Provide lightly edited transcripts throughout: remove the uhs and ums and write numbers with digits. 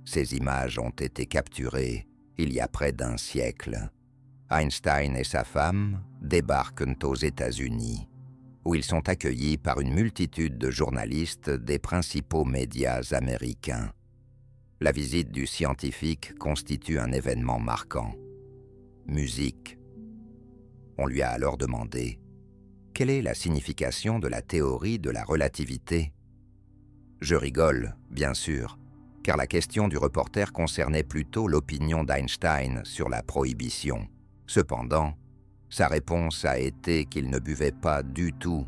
Ces images ont été capturées il y a près d'un siècle. Einstein et sa femme débarquent aux États-Unis, où ils sont accueillis par une multitude de journalistes des principaux médias américains. La visite du scientifique constitue un événement marquant. Musique. On lui a alors demandé « Quelle est la signification de la théorie de la relativité ?» Je rigole, bien sûr, car la question du reporter concernait plutôt l'opinion d'Einstein sur la prohibition. Cependant, sa réponse a été qu'il ne buvait pas du tout.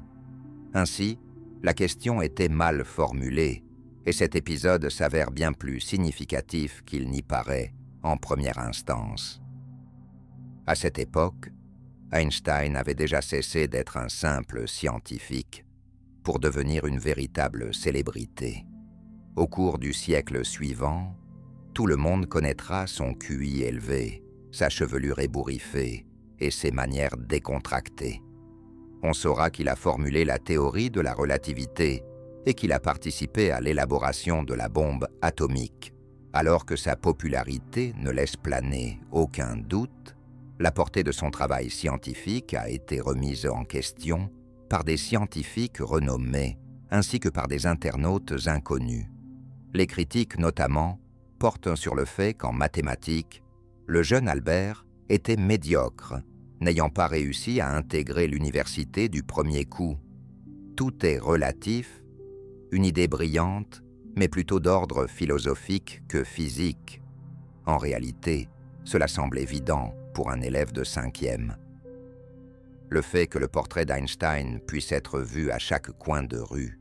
Ainsi, la question était mal formulée, et cet épisode s'avère bien plus significatif qu'il n'y paraît en première instance. À cette époque, Einstein avait déjà cessé d'être un simple scientifique pour devenir une véritable célébrité. Au cours du siècle suivant, tout le monde connaîtra son QI élevé, sa chevelure ébouriffée et ses manières décontractées. On saura qu'il a formulé la théorie de la relativité et qu'il a participé à l'élaboration de la bombe atomique. Alors que sa popularité ne laisse planer aucun doute, la portée de son travail scientifique a été remise en question par des scientifiques renommés ainsi que par des internautes inconnus. Les critiques notamment portent sur le fait qu'en mathématiques, le jeune Albert était médiocre, n'ayant pas réussi à intégrer l'université du premier coup. Tout est relatif, une idée brillante, mais plutôt d'ordre philosophique que physique. En réalité, cela semble évident pour un élève de 5e. Le fait que le portrait d'Einstein puisse être vu à chaque coin de rue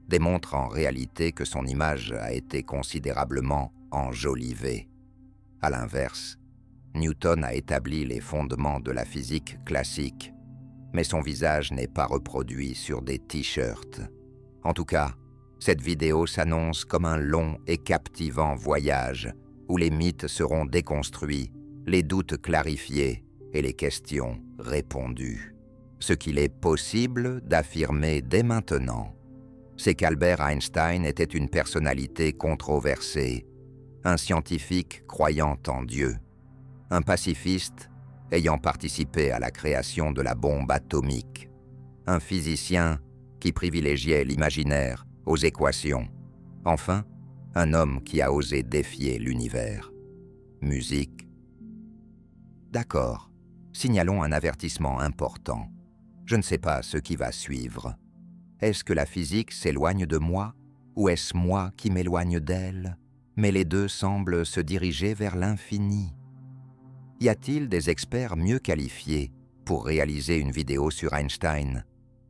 démontre en réalité que son image a été considérablement enjolivée. À l'inverse, Newton a établi les fondements de la physique classique, mais son visage n'est pas reproduit sur des t-shirts. En tout cas, cette vidéo s'annonce comme un long et captivant voyage où les mythes seront déconstruits, les doutes clarifiés et les questions répondues. Ce qu'il est possible d'affirmer dès maintenant, c'est qu'Albert Einstein était une personnalité controversée, un scientifique croyant en Dieu, un pacifiste ayant participé à la création de la bombe atomique, un physicien qui privilégiait l'imaginaire aux équations, enfin, un homme qui a osé défier l'univers. Musique. D'accord, signalons un avertissement important. Je ne sais pas ce qui va suivre. Est-ce que la physique s'éloigne de moi, ou est-ce moi qui m'éloigne d'elle? Mais les deux semblent se diriger vers l'infini. Y a-t-il des experts mieux qualifiés pour réaliser une vidéo sur Einstein?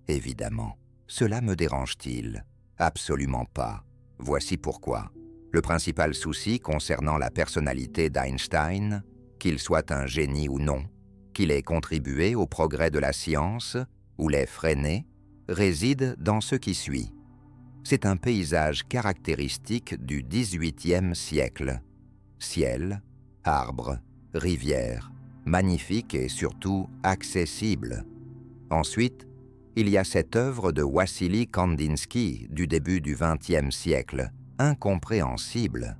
Évidemment. Cela me dérange-t-il? Absolument pas. Voici pourquoi. Le principal souci concernant la personnalité d'Einstein, qu'il soit un génie ou non, qu'il ait contribué au progrès de la science ou l'ait freiné, réside dans ce qui suit. C'est un paysage caractéristique du XVIIIe siècle. Ciel, arbres, rivières, magnifique et surtout accessible. Ensuite, il y a cette œuvre de Wassily Kandinsky du début du XXe siècle, incompréhensible.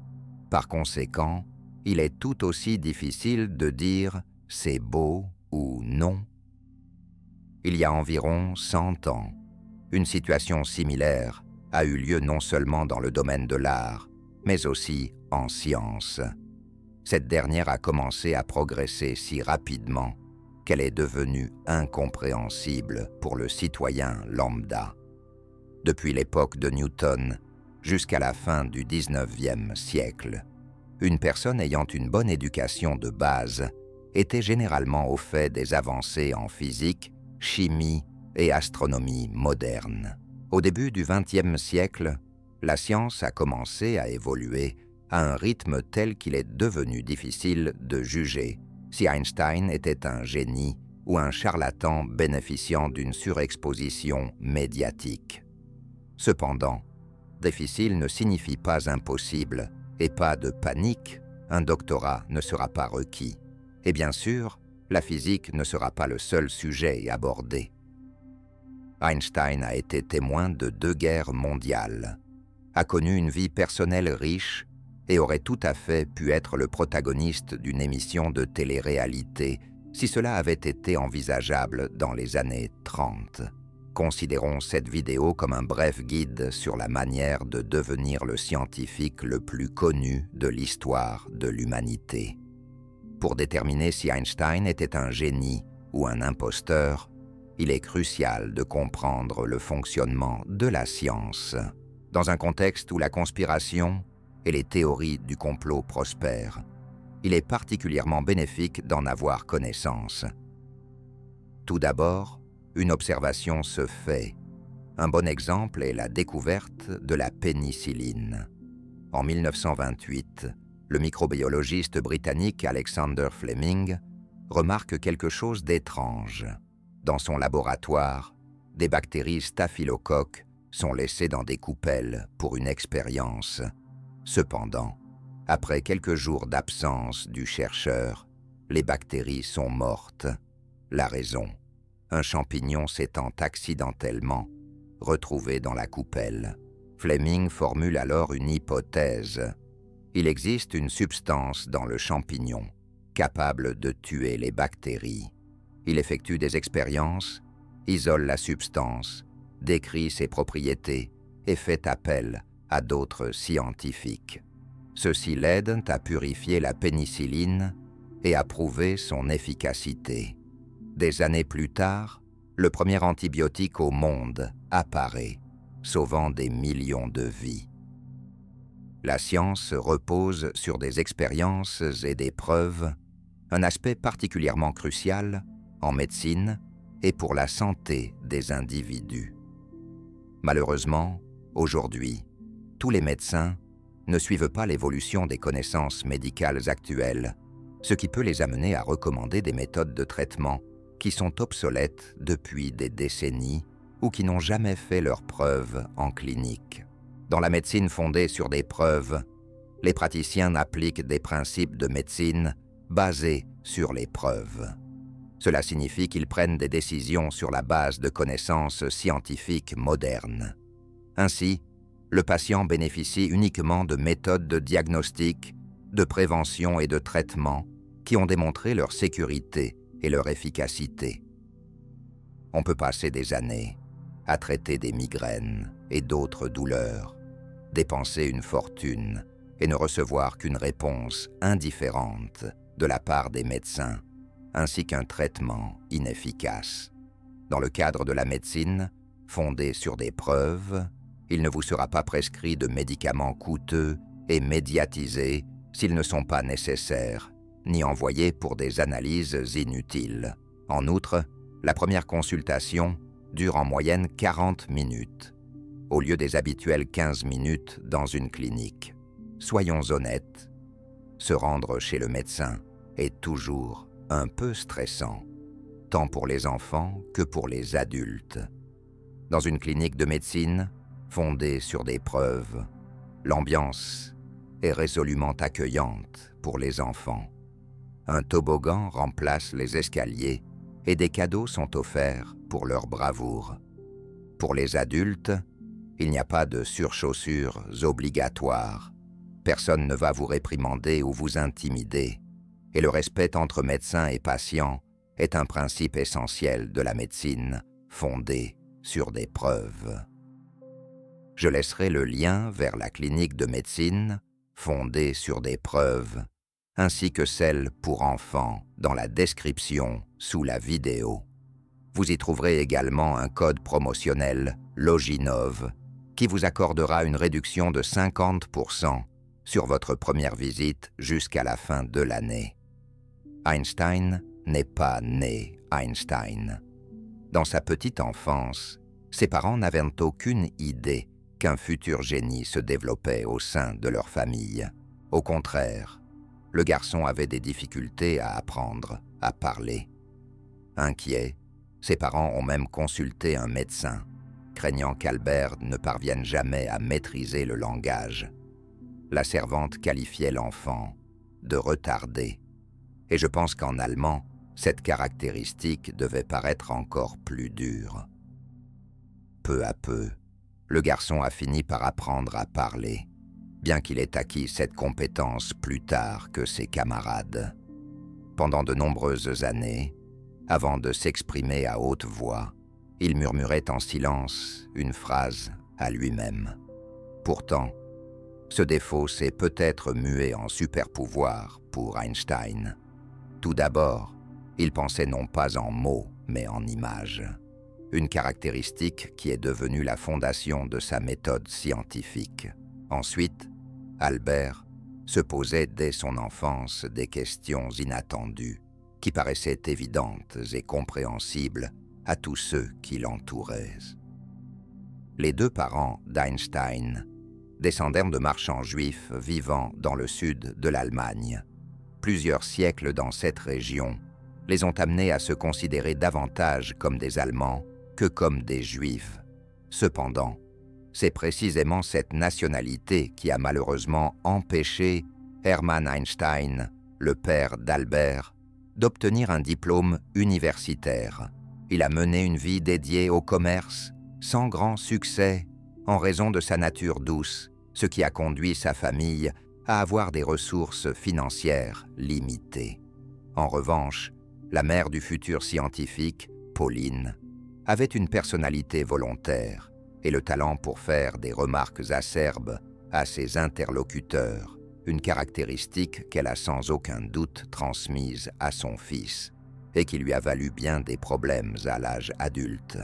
Par conséquent, il est tout aussi difficile de dire « c'est beau » ou « non ». Il y a environ 100 ans, une situation similaire a eu lieu non seulement dans le domaine de l'art, mais aussi en science. Cette dernière a commencé à progresser si rapidement qu'elle est devenue incompréhensible pour le citoyen lambda. Depuis l'époque de Newton jusqu'à la fin du XIXe siècle, une personne ayant une bonne éducation de base était généralement au fait des avancées en physique, chimie et astronomie moderne. Au début du XXe siècle, la science a commencé à évoluer à un rythme tel qu'il est devenu difficile de juger si Einstein était un génie ou un charlatan bénéficiant d'une surexposition médiatique. Cependant, difficile ne signifie pas impossible, et pas de panique, un doctorat ne sera pas requis. Et bien sûr, la physique ne sera pas le seul sujet abordé. Einstein a été témoin de 2 guerres mondiales, a connu une vie personnelle riche et aurait tout à fait pu être le protagoniste d'une émission de télé-réalité si cela avait été envisageable dans les années 30. Considérons cette vidéo comme un bref guide sur la manière de devenir le scientifique le plus connu de l'histoire de l'humanité. Pour déterminer si Einstein était un génie ou un imposteur, il est crucial de comprendre le fonctionnement de la science, dans un contexte où la conspiration et les théories du complot prospèrent. Il est particulièrement bénéfique d'en avoir connaissance. Tout d'abord, une observation se fait. Un bon exemple est la découverte de la pénicilline. En 1928, le microbiologiste britannique Alexander Fleming remarque quelque chose d'étrange. Dans son laboratoire, des bactéries staphylocoques sont laissées dans des coupelles pour une expérience. Cependant, après quelques jours d'absence du chercheur, les bactéries sont mortes. La raison, un champignon s'étant accidentellement retrouvé dans la coupelle. Fleming formule alors une hypothèse. Il existe une substance dans le champignon capable de tuer les bactéries. Il effectue des expériences, isole la substance, décrit ses propriétés et fait appel à d'autres scientifiques. Ceux-ci l'aident à purifier la pénicilline et à prouver son efficacité. Des années plus tard, le premier antibiotique au monde apparaît, sauvant des millions de vies. La science repose sur des expériences et des preuves, un aspect particulièrement crucial en médecine et pour la santé des individus. Malheureusement, aujourd'hui, tous les médecins ne suivent pas l'évolution des connaissances médicales actuelles, ce qui peut les amener à recommander des méthodes de traitement qui sont obsolètes depuis des décennies ou qui n'ont jamais fait leurs preuves en clinique. Dans la médecine fondée sur des preuves, les praticiens appliquent des principes de médecine basés sur les preuves. Cela signifie qu'ils prennent des décisions sur la base de connaissances scientifiques modernes. Ainsi, le patient bénéficie uniquement de méthodes de diagnostic, de prévention et de traitement qui ont démontré leur sécurité et leur efficacité. On peut passer des années à traiter des migraines et d'autres douleurs, dépenser une fortune et ne recevoir qu'une réponse indifférente de la part des médecins, ainsi qu'un traitement inefficace. Dans le cadre de la médecine, fondée sur des preuves, il ne vous sera pas prescrit de médicaments coûteux et médiatisés s'ils ne sont pas nécessaires, ni envoyés pour des analyses inutiles. En outre, la première consultation dure en moyenne 40 minutes, au lieu des habituelles 15 minutes dans une clinique. Soyons honnêtes, se rendre chez le médecin est toujours un peu stressant, tant pour les enfants que pour les adultes. Dans une clinique de médecine, fondée sur des preuves, l'ambiance est résolument accueillante pour les enfants. Un toboggan remplace les escaliers et des cadeaux sont offerts pour leur bravoure. Pour les adultes, il n'y a pas de surchaussures obligatoires. Personne ne va vous réprimander ou vous intimider. Et le respect entre médecins et patients est un principe essentiel de la médecine fondée sur des preuves. Je laisserai le lien vers la clinique de médecine fondée sur des preuves, ainsi que celle pour enfants dans la description sous la vidéo. Vous y trouverez également un code promotionnel Loginov qui vous accordera une réduction de 50% sur votre première visite jusqu'à la fin de l'année. Einstein n'est pas né Einstein. Dans sa petite enfance, ses parents n'avaient aucune idée qu'un futur génie se développait au sein de leur famille. Au contraire, le garçon avait des difficultés à apprendre à parler. Inquiets, ses parents ont même consulté un médecin, craignant qu'Albert ne parvienne jamais à maîtriser le langage. La servante qualifiait l'enfant de retardé, et je pense qu'en allemand, cette caractéristique devait paraître encore plus dure. Peu à peu, le garçon a fini par apprendre à parler. bien qu'il ait acquis cette compétence plus tard que ses camarades. Pendant de nombreuses années, avant de s'exprimer à haute voix, il murmurait en silence une phrase à lui-même. Pourtant, ce défaut s'est peut-être mué en super-pouvoir pour Einstein. Tout d'abord, il pensait non pas en mots, mais en images. Une caractéristique qui est devenue la fondation de sa méthode scientifique. Ensuite, Albert se posait dès son enfance des questions inattendues, qui paraissaient évidentes et compréhensibles à tous ceux qui l'entouraient. Les deux parents d'Einstein descendèrent de marchands juifs vivant dans le sud de l'Allemagne. Plusieurs siècles dans cette région les ont amenés à se considérer davantage comme des Allemands que comme des Juifs. Cependant, c'est précisément cette nationalité qui a malheureusement empêché Hermann Einstein, le père d'Albert, d'obtenir un diplôme universitaire. Il a mené une vie dédiée au commerce, sans grand succès, en raison de sa nature douce, ce qui a conduit sa famille à avoir des ressources financières limitées. En revanche, la mère du futur scientifique, Pauline, avait une personnalité volontaire et le talent pour faire des remarques acerbes à ses interlocuteurs, une caractéristique qu'elle a sans aucun doute transmise à son fils et qui lui a valu bien des problèmes à l'âge adulte.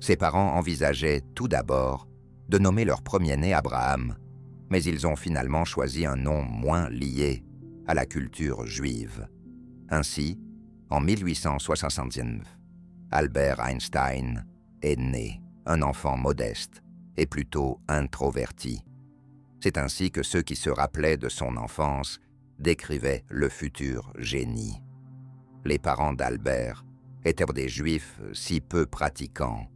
Ses parents envisageaient tout d'abord de nommer leur premier-né Abraham, mais ils ont finalement choisi un nom moins lié à la culture juive. Ainsi, en 1879, Albert Einstein est né, un enfant modeste et plutôt introverti. C'est ainsi que ceux qui se rappelaient de son enfance décrivaient le futur génie. Les parents d'Albert étaient des juifs si peu pratiquants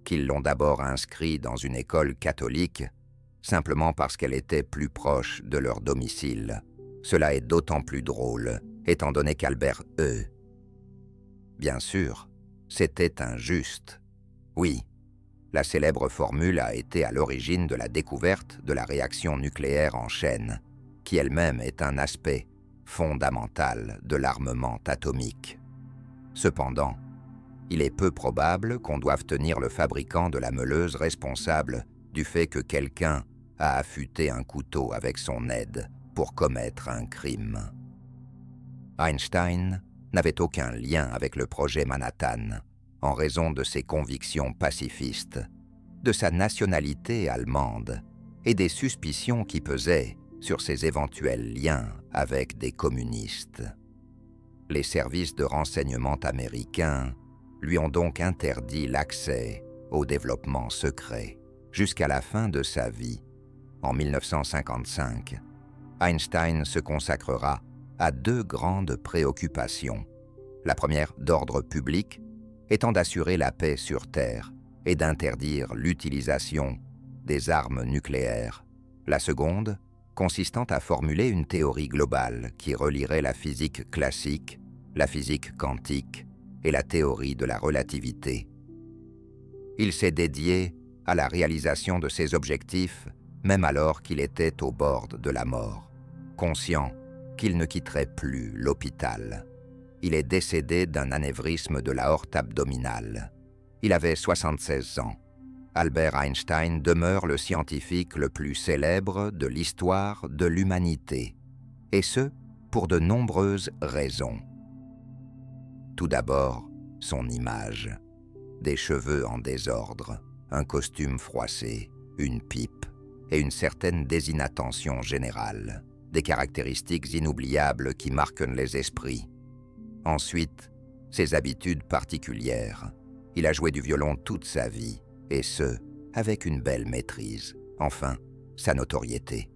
qu'ils l'ont d'abord inscrit dans une école catholique simplement parce qu'elle était plus proche de leur domicile. Cela est d'autant plus drôle, étant donné qu'Albert, bien sûr, c'était injuste. Oui, la célèbre formule a été à l'origine de la découverte de la réaction nucléaire en chaîne, qui elle-même est un aspect fondamental de l'armement atomique. Cependant, il est peu probable qu'on doive tenir le fabricant de la meuleuse responsable du fait que quelqu'un a affûté un couteau avec son aide pour commettre un crime. Einstein n'avait aucun lien avec le projet Manhattan, en raison de ses convictions pacifistes, de sa nationalité allemande et des suspicions qui pesaient sur ses éventuels liens avec des communistes. Les services de renseignement américains lui ont donc interdit l'accès au développement secret. Jusqu'à la fin de sa vie, en 1955, Einstein se consacrera à deux grandes préoccupations. La première, d'ordre public, étant d'assurer la paix sur Terre et d'interdire l'utilisation des armes nucléaires. La seconde, consistant à formuler une théorie globale qui relierait la physique classique, la physique quantique et la théorie de la relativité. Il s'est dédié à la réalisation de ses objectifs, même alors qu'il était au bord de la mort, conscient qu'il ne quitterait plus l'hôpital. Il est décédé d'un anévrisme de l'aorte abdominale. Il avait 76 ans. Albert Einstein demeure le scientifique le plus célèbre de l'histoire de l'humanité, et ce, pour de nombreuses raisons. Tout d'abord, son image. Des cheveux en désordre, un costume froissé, une pipe et une certaine désinattention générale, des caractéristiques inoubliables qui marquent les esprits. Ensuite, ses habitudes particulières. Il a joué du violon toute sa vie, et ce, avec une belle maîtrise. Enfin, sa notoriété.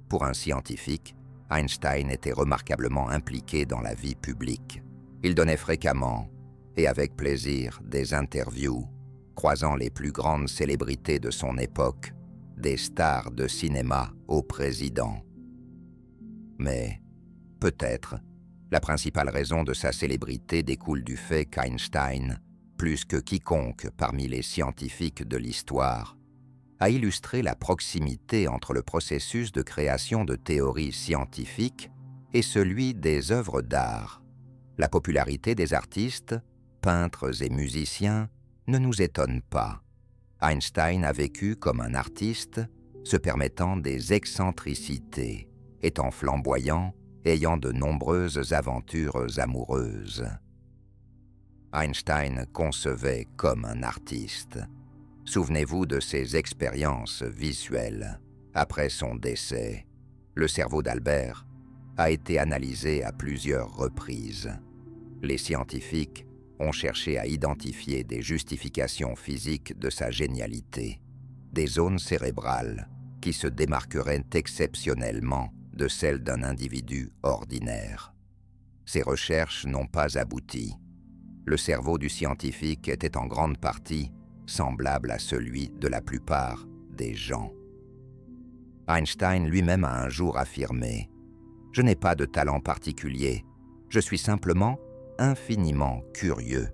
Pour un scientifique, Einstein était remarquablement impliqué dans la vie publique. Il donnait fréquemment, et avec plaisir, des interviews, croisant les plus grandes célébrités de son époque, des stars de cinéma au président. Mais, peut-être, la principale raison de sa célébrité découle du fait qu'Einstein, plus que quiconque parmi les scientifiques de l'histoire, a illustré la proximité entre le processus de création de théories scientifiques et celui des œuvres d'art. La popularité des artistes, peintres et musiciens, ne nous étonne pas. Einstein a vécu comme un artiste, se permettant des excentricités, étant flamboyant, ayant de nombreuses aventures amoureuses. Einstein concevait comme un artiste. Souvenez-vous de ses expériences visuelles. Après son décès, le cerveau d'Albert a été analysé à plusieurs reprises. Les scientifiques ont cherché à identifier des justifications physiques de sa génialité, des zones cérébrales qui se démarqueraient exceptionnellement de celles d'un individu ordinaire. Ces recherches n'ont pas abouti. Le cerveau du scientifique était en grande partie semblable à celui de la plupart des gens. Einstein lui-même a un jour affirmé « Je n'ai pas de talent particulier, je suis simplement infiniment curieux